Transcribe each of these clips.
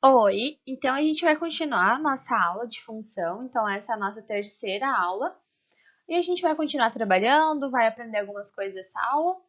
Oi, então a gente vai continuar a nossa aula de função, então essa é a nossa terceira aula, e a gente vai continuar trabalhando, vai aprender algumas coisas dessa aula,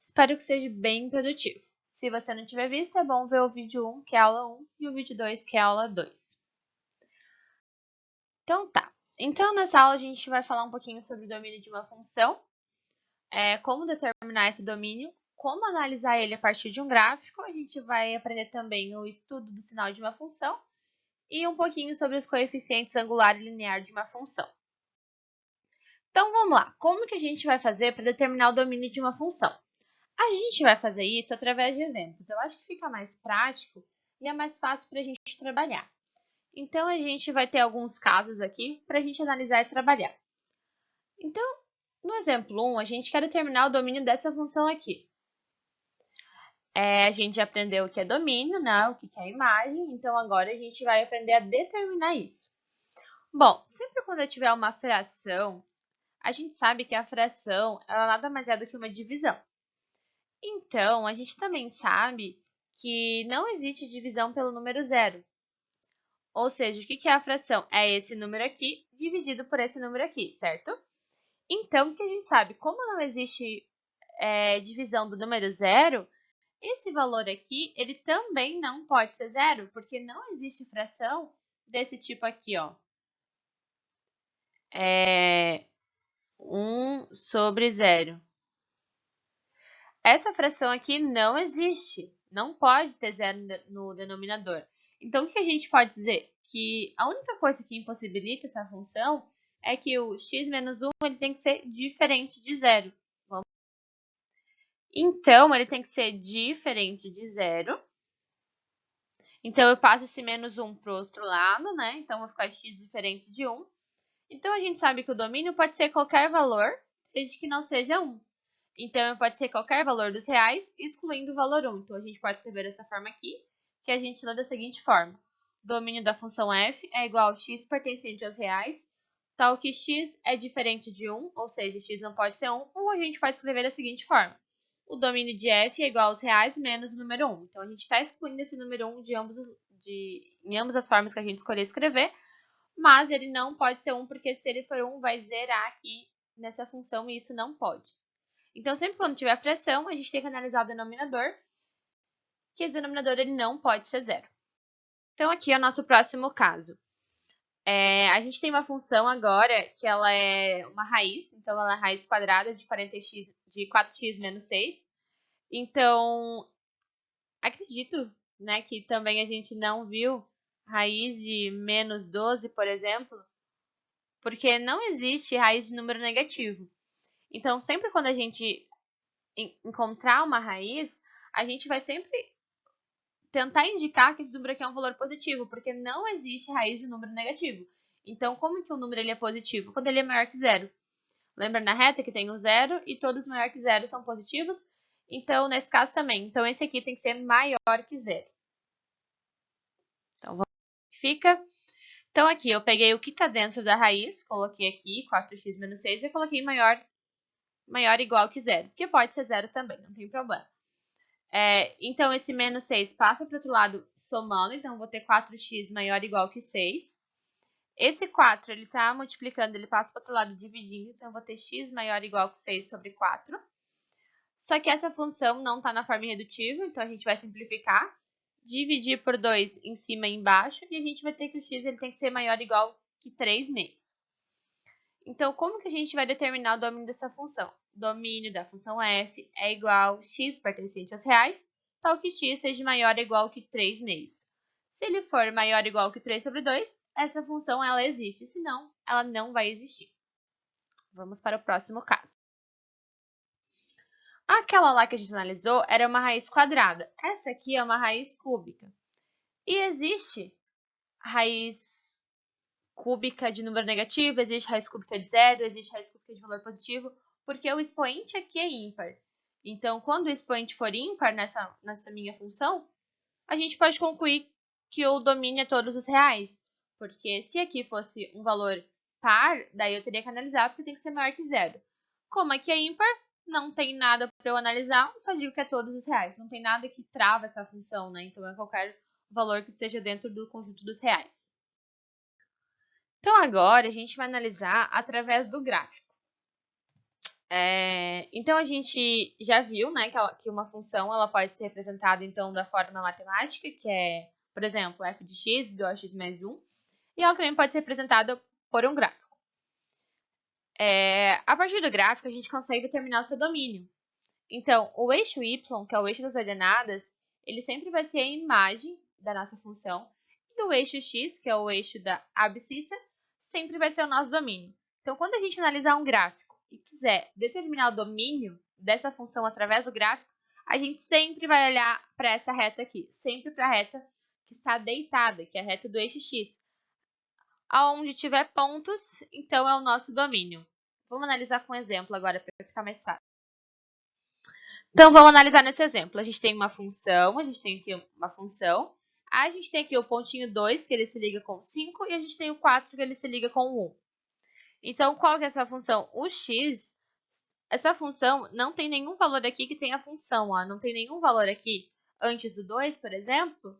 espero que seja bem produtivo. Se você não tiver visto, é bom ver o vídeo 1, que é a aula 1, e o vídeo 2, que é a aula 2. Então tá, então nessa aula a gente vai falar um pouquinho sobre o domínio de uma função, como determinar esse domínio, como analisar ele a partir de um gráfico, a gente vai aprender também o estudo do sinal de uma função, e um pouquinho sobre os coeficientes angular e linear de uma função. Então vamos lá, como que a gente vai fazer para determinar o domínio de uma função? A gente vai fazer isso através de exemplos. Eu acho que fica mais prático e é mais fácil para a gente trabalhar. Então a gente vai ter alguns casos aqui para a gente analisar e trabalhar. Então, no exemplo 1, a gente quer determinar o domínio dessa função aqui. A gente já aprendeu o que é domínio, né? O que é imagem, então agora a gente vai aprender a determinar isso. Bom, sempre quando eu tiver uma fração, a gente sabe que a fração ela nada mais é do que uma divisão. Então, a gente também sabe que não existe divisão pelo número zero. Ou seja, o que é a fração? É esse número aqui dividido por esse número aqui, certo? Então, o que a gente sabe? Como não existe divisão do número zero, esse valor aqui ele também não pode ser zero, porque não existe fração desse tipo aqui, ó. 1 sobre 0. Essa fração aqui não existe, não pode ter zero no denominador. Então, o que a gente pode dizer? Que a única coisa que impossibilita essa função é que o x menos 1 ele tem que ser diferente de zero. Então, ele tem que ser diferente de zero. Então, eu passo esse menos 1 para o outro lado, né? Então, vai ficar x diferente de 1. Então, a gente sabe que o domínio pode ser qualquer valor, desde que não seja 1. Então, pode ser qualquer valor dos reais, excluindo o valor 1. Então, a gente pode escrever dessa forma aqui, que a gente lê da seguinte forma. O domínio da função f é igual a x pertencente aos reais, tal que x é diferente de 1, ou seja, x não pode ser 1, ou a gente pode escrever da seguinte forma. O domínio de f é igual aos reais menos o número 1. Então, a gente está excluindo esse número 1 em ambas as formas que a gente escolher escrever, mas ele não pode ser 1, porque se ele for 1, vai zerar aqui nessa função e isso não pode. Então, sempre quando tiver fração, a gente tem que analisar o denominador, que esse denominador ele não pode ser zero. Então, aqui é o nosso próximo caso. A gente tem uma função agora que ela é uma raiz, então ela é a raiz quadrada de 4x menos 6. Então, acredito, né, que também a gente não viu raiz de menos 12, por exemplo, porque não existe raiz de número negativo. Então, sempre quando a gente encontrar uma raiz, a gente vai sempre tentar indicar que esse número aqui é um valor positivo, porque não existe raiz de número negativo. Então, como que o número ele é positivo? Quando ele é maior que zero. Lembra na reta que tem o zero e todos maior que zero são positivos? Então, nesse caso também. Então, esse aqui tem que ser maior que zero. Então, vamos ver o que fica. Então, aqui eu peguei o que está dentro da raiz, coloquei aqui 4x menos 6 e coloquei maior ou igual que zero, porque pode ser zero também, não tem problema. Então, esse menos 6 passa para o outro lado somando, então vou ter 4x maior ou igual que 6. Esse 4, ele está multiplicando, ele passa para o outro lado dividindo, então eu vou ter x maior ou igual que 6 sobre 4. Só que essa função não está na forma irredutível, então a gente vai simplificar, dividir por 2 em cima e embaixo, e a gente vai ter que o x ele tem que ser maior ou igual que 3 meios. Então, como que a gente vai determinar o domínio dessa função? O domínio da função f é igual a x pertencente aos reais, tal que x seja maior ou igual que 3 meios. Se ele for maior ou igual que 3 sobre 2, essa função ela existe, senão ela não vai existir. Vamos para o próximo caso. Aquela lá que a gente analisou era uma raiz quadrada. Essa aqui é uma raiz cúbica. E existe raiz cúbica de número negativo, existe raiz cúbica de zero, existe raiz cúbica de valor positivo, porque o expoente aqui é ímpar. Então, quando o expoente for ímpar nessa minha função, a gente pode concluir que o domínio é todos os reais. Porque se aqui fosse um valor par, daí eu teria que analisar, porque tem que ser maior que zero. Como aqui é ímpar, não tem nada para eu analisar, só digo que é todos os reais. Não tem nada que trava essa função, né? Então, é qualquer valor que esteja dentro do conjunto dos reais. Então, agora, a gente vai analisar através do gráfico. Então, a gente já viu, né, que uma função ela pode ser representada, então, da forma matemática, que é, por exemplo, f de x igual a x mais 1, e ela também pode ser representada por um gráfico. A partir do gráfico, a gente consegue determinar o seu domínio. Então, o eixo y, que é o eixo das ordenadas, ele sempre vai ser a imagem da nossa função, e o eixo x, que é o eixo da abscissa, sempre vai ser o nosso domínio. Então, quando a gente analisar um gráfico e quiser determinar o domínio dessa função através do gráfico, a gente sempre vai olhar para essa reta aqui, sempre para a reta que está deitada, que é a reta do eixo x. Aonde tiver pontos, então é o nosso domínio. Vamos analisar com um exemplo agora para ficar mais fácil. Então, vamos analisar nesse exemplo. A gente tem uma função, a gente tem aqui o pontinho 2, que ele se liga com 5, e a gente tem o 4, que ele se liga com 1. Então, qual que é essa função? O x, essa função não tem nenhum valor aqui que tenha função, ó. Não tem nenhum valor aqui antes do 2, por exemplo,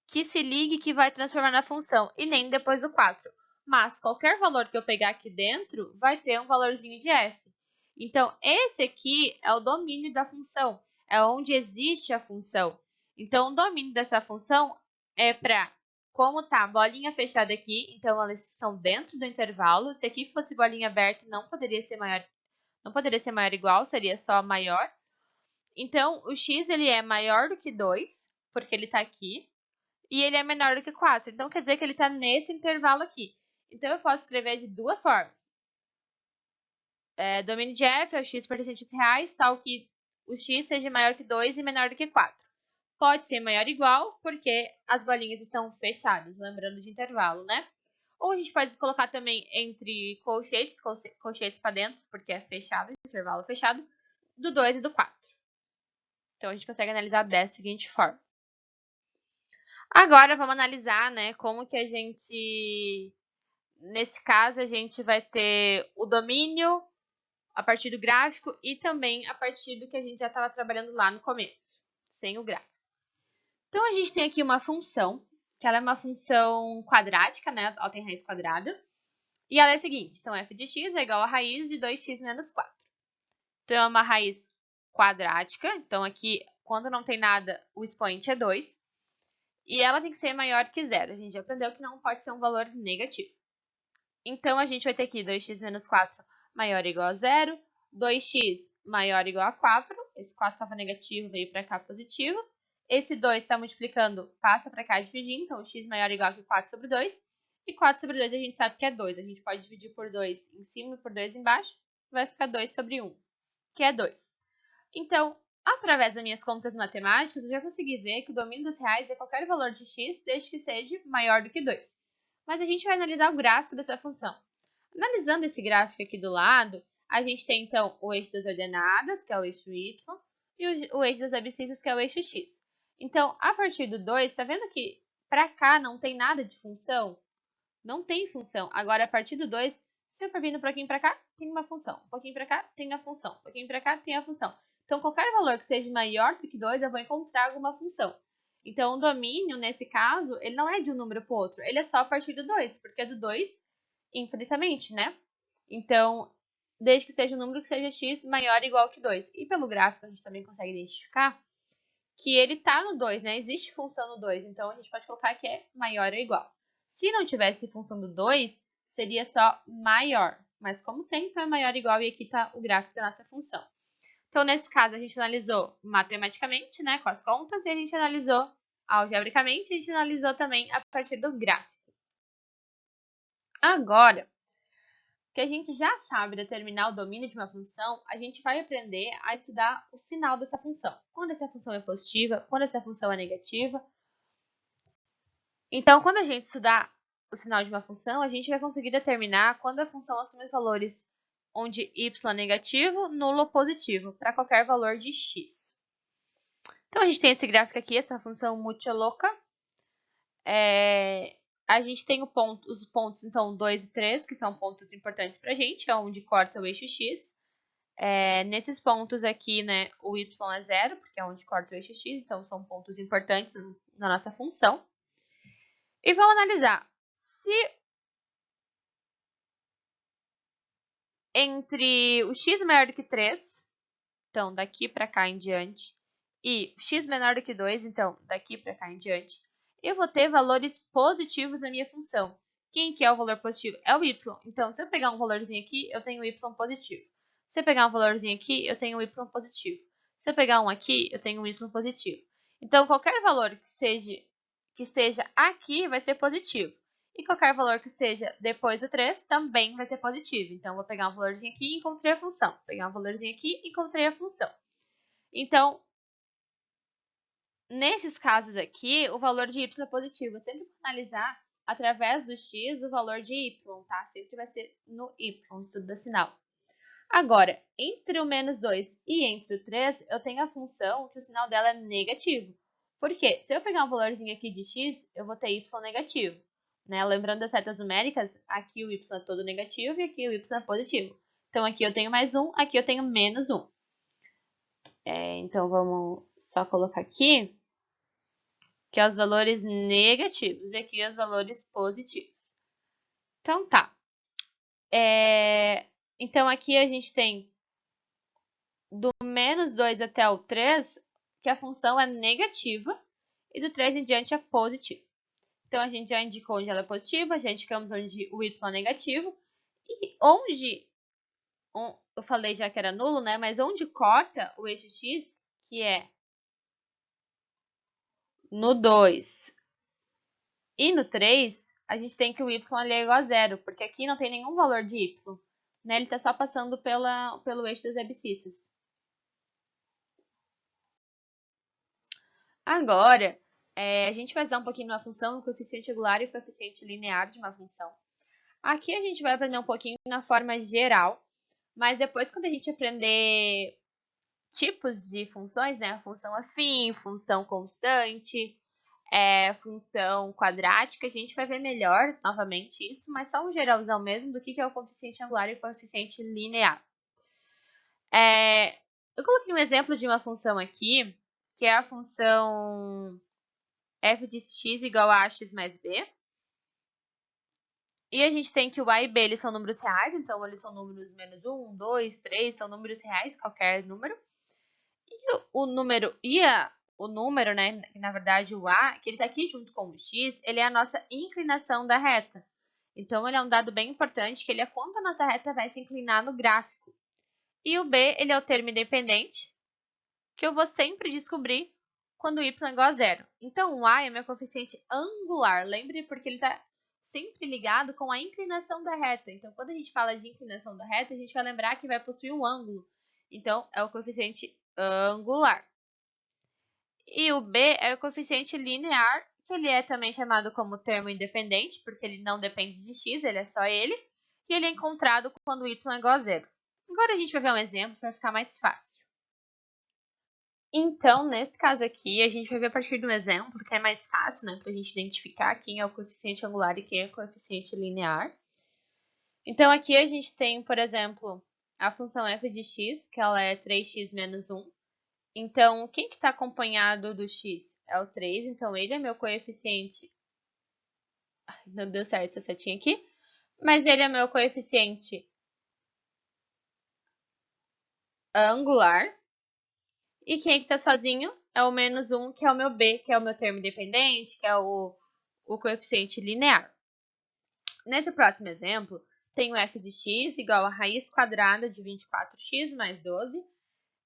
que se ligue que vai transformar na função, e nem depois do 4. Mas qualquer valor que eu pegar aqui dentro vai ter um valorzinho de f. Então, esse aqui é o domínio da função, é onde existe a função. Então, o domínio dessa função é para, como tá a bolinha fechada aqui, então elas estão dentro do intervalo. Se aqui fosse bolinha aberta, não poderia ser maior ou igual, seria só maior. Então, o x ele é maior do que 2, porque ele está aqui, e ele é menor do que 4. Então, quer dizer que ele está nesse intervalo aqui. Então, eu posso escrever de duas formas. Domínio de f é o x pertencente a reais, tal que o x seja maior que 2 e menor do que 4. Pode ser maior ou igual, porque as bolinhas estão fechadas, lembrando de intervalo, né? Ou a gente pode colocar também entre colchetes para dentro, porque é fechado, intervalo fechado, do 2 e do 4. Então, a gente consegue analisar dessa seguinte forma. Agora, vamos analisar, né, como que a gente... Nesse caso, a gente vai ter o domínio a partir do gráfico e também a partir do que a gente já estava trabalhando lá no começo, sem o gráfico. Então, a gente tem aqui uma função, que ela é uma função quadrática, né? Ela tem raiz quadrada. E ela é a seguinte, então f de x é igual a raiz de 2x menos 4. Então, é uma raiz quadrática. Então, aqui, quando não tem nada, o expoente é 2. E ela tem que ser maior que zero. A gente já aprendeu que não pode ser um valor negativo. Então, a gente vai ter aqui 2x menos 4 maior ou igual a zero. 2x maior ou igual a 4. Esse 4 estava negativo, veio para cá positivo. Esse 2 está multiplicando, passa para cá dividindo. Então, x maior ou igual a 4 sobre 2. E 4 sobre 2 a gente sabe que é 2. A gente pode dividir por 2 em cima e por 2 embaixo. Vai ficar 2 sobre 1, que é 2. Então, através das minhas contas matemáticas, eu já consegui ver que o domínio dos reais é qualquer valor de x, desde que seja maior do que 2. Mas a gente vai analisar o gráfico dessa função. Analisando esse gráfico aqui do lado, a gente tem, então, o eixo das ordenadas, que é o eixo y, e o eixo das abscissas, que é o eixo x. Então, a partir do 2, tá vendo que para cá não tem nada de função? Não tem função. Agora, a partir do 2, se eu for vindo um pouquinho para cá, tem uma função. Um pouquinho para cá, tem a função. Um pouquinho para cá, tem a função. Então, qualquer valor que seja maior do que 2, eu vou encontrar alguma função. Então, o domínio, nesse caso, ele não é de um número para o outro. Ele é só a partir do 2, porque é do 2 infinitamente, né? Então, desde que seja um número que seja x maior ou igual que 2. E pelo gráfico, a gente também consegue identificar que ele está no 2, né? Existe função no 2, então a gente pode colocar que é maior ou igual. Se não tivesse função do 2, seria só maior. Mas como tem, então é maior ou igual, e aqui está o gráfico da nossa função. Então, nesse caso, a gente analisou matematicamente, né, com as contas, e a gente analisou algebricamente, e a gente analisou também a partir do gráfico. Agora, que a gente já sabe determinar o domínio de uma função, a gente vai aprender a estudar o sinal dessa função. Quando essa função é positiva, quando essa função é negativa. Então, quando a gente estudar o sinal de uma função, a gente vai conseguir determinar quando a função assume os valores onde y é negativo, nulo ou positivo, para qualquer valor de x. Então, a gente tem esse gráfico aqui, essa função multiloca. A gente tem os pontos, então, 2 e 3, que são pontos importantes para a gente, é onde corta o eixo x. Nesses pontos aqui, né, o y é 0, porque é onde corta o eixo x, então são pontos importantes na nossa função. E vamos analisar. Se entre o x maior do que 3, então daqui para cá em diante, e o x menor do que 2, então daqui para cá em diante, eu vou ter valores positivos na minha função. Quem que é o valor positivo? É o y. Então, se eu pegar um valorzinho aqui, eu tenho y positivo. Se eu pegar um valorzinho aqui, eu tenho y positivo. Se eu pegar um aqui, eu tenho y positivo. Então, qualquer valor que esteja aqui vai ser positivo. E qualquer valor que esteja depois do 3 também vai ser positivo. Então, vou pegar um valorzinho aqui e encontrei a função. Vou pegar um valorzinho aqui e encontrei a função. Então, nesses casos aqui, o valor de y é positivo. Eu sempre vou analisar através do x o valor de y, tá? Sempre vai ser no y, no estudo da sinal. Agora, entre o menos 2 e entre o 3, eu tenho a função que o sinal dela é negativo. Por quê? Se eu pegar um valorzinho aqui de x, eu vou ter y negativo. Né? Lembrando das setas numéricas, aqui o y é todo negativo e aqui o y é positivo. Então, aqui eu tenho mais 1, aqui eu tenho menos 1. Então, vamos só colocar aqui que é os valores negativos e aqui os valores positivos. Então, tá. Então, aqui a gente tem do menos 2 até o 3, que a função é negativa, e do 3 em diante é positiva. Então, a gente já indicou onde ela é positiva, já indicamos onde o y é negativo, e onde, eu falei já que era nulo, né? Mas onde corta o eixo x, que é no 2 e no 3, a gente tem que o y é igual a 0, porque aqui não tem nenhum valor de y. Né? Ele está só passando pelo eixo das abscissas. Agora, a gente vai usar um pouquinho uma função, o coeficiente angular e o coeficiente linear de uma função. Aqui a gente vai aprender um pouquinho na forma geral, mas depois quando a gente aprender tipos de funções, né? Função afim, função constante, função quadrática, a gente vai ver melhor, novamente, isso, mas só um geralzão mesmo do que é o coeficiente angular e o coeficiente linear. Eu coloquei um exemplo de uma função aqui, que é a função f de x igual a x mais b. E a gente tem que o a e b eles são números reais, então eles são números menos 1, 2, 3, são números reais, qualquer número. E o número, né, que na verdade o a, que ele está aqui junto com o x, ele é a nossa inclinação da reta. Então, ele é um dado bem importante, que ele é quanto a nossa reta vai se inclinar no gráfico. E o b, ele é o termo independente, que eu vou sempre descobrir quando y é igual a 0. Então, o a é meu coeficiente angular. Lembre, porque ele está sempre ligado com a inclinação da reta. Então, quando a gente fala de inclinação da reta, a gente vai lembrar que vai possuir um ângulo. Então, é o coeficiente angular. E o b é o coeficiente linear, que ele é também chamado como termo independente, porque ele não depende de x, ele é só ele. E ele é encontrado quando y é igual a 0. Agora a gente vai ver um exemplo para ficar mais fácil. Então, nesse caso aqui, a gente vai ver a partir de um exemplo, que é mais fácil, né, para a gente identificar quem é o coeficiente angular e quem é o coeficiente linear. Então, aqui a gente tem, por exemplo, a função f de x, que ela é 3x menos 1. Então, quem que está acompanhado do x? É o 3, então ele é meu coeficiente... Não deu certo essa setinha aqui. Mas ele é meu coeficiente angular. E quem que está sozinho é o menos 1, que é o meu b, que é o meu termo independente, que é o coeficiente linear. Nesse próximo exemplo, tenho f de x igual a raiz quadrada de 24x mais 12.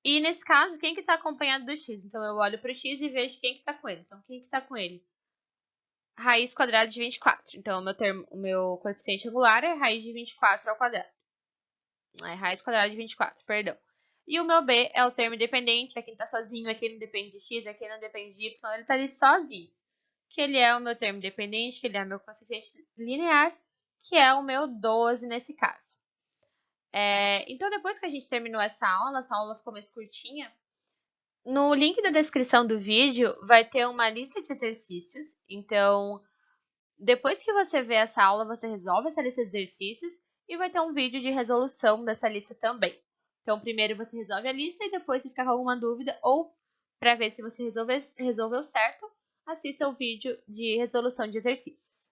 E nesse caso, quem que está acompanhado do x? Então, eu olho para o x e vejo quem que está com ele. Então, quem que está com ele? Raiz quadrada de 24. Então, o meu coeficiente angular é raiz de 24 ao quadrado. É raiz quadrada de 24, perdão. E o meu b é o termo independente, é quem está sozinho, é quem não depende de x, é quem não depende de y, ele está ali sozinho. Que ele é o meu termo independente, que ele é o meu coeficiente linear, que é o meu 12 nesse caso. Então, depois que a gente terminou essa aula ficou mais curtinha. No link da descrição do vídeo vai ter uma lista de exercícios. Então, depois que você ver essa aula, você resolve essa lista de exercícios e vai ter um vídeo de resolução dessa lista também. Então, primeiro você resolve a lista e depois, se ficar com alguma dúvida ou para ver se você resolveu certo, assista o vídeo de resolução de exercícios.